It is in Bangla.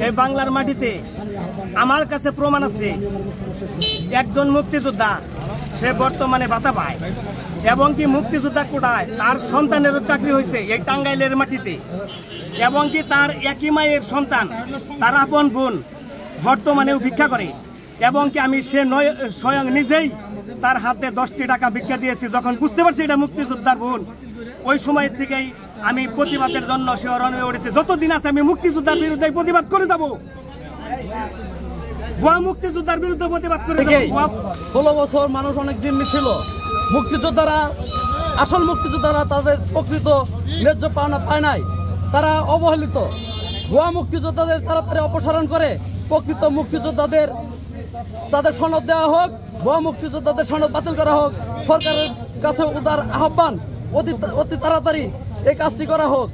এই বাংলার মাটিতে আমার কাছে প্রমাণ আছে একজন মুক্তিযোদ্ধা সে বর্তমানে ভাতা পায় এবং কি মুক্তিযোদ্ধা কোটায় তার সন্তানেরও চাকরি হয়েছে এই টাঙ্গাইলের মাটিতে এবং কি তার একই মায়ের সন্তান তার আপন বোন বর্তমানেও ভিক্ষা করে এবং কি আমি সে স্বয়ং নিজেই তার হাতে 10টি টাকা ভিক্ষা দিয়েছি যখন বুঝতে পারছি এটা মুক্তিযোদ্ধার বোন ওই সময় থেকেই আমি প্রতিবাদের জন্য শিহরণ হয়ে উঠেছি যতদিন আছে আমি মুক্তিযোদ্ধার বিরুদ্ধে প্রতিবাদ করে যাব ভুয়া মুক্তিযোদ্ধার বিরুদ্ধে প্রতিবাদ করে যাব 16 বছর মানুষ অনেক জিম্মি ছিল মুক্তিযোদ্ধারা আসল মুক্তিযোদ্ধারা তাদের প্রকৃত ন্যায্য পাওনা পায় নাই তারা অবহেলিত ভুয়া মুক্তিযোদ্ধাদের তাড়াতাড়ি অপসারণ করে প্রকৃত মুক্তিযোদ্ধাদের তাদের সনদ দেওয়া হোক ভুয়া মুক্তিযোদ্ধাদের সনদ বাতিল করা হোক সরকারের কাছে উদার আহ্বান অতি তাড়াতাড়ি এই কাজটি করা হোক।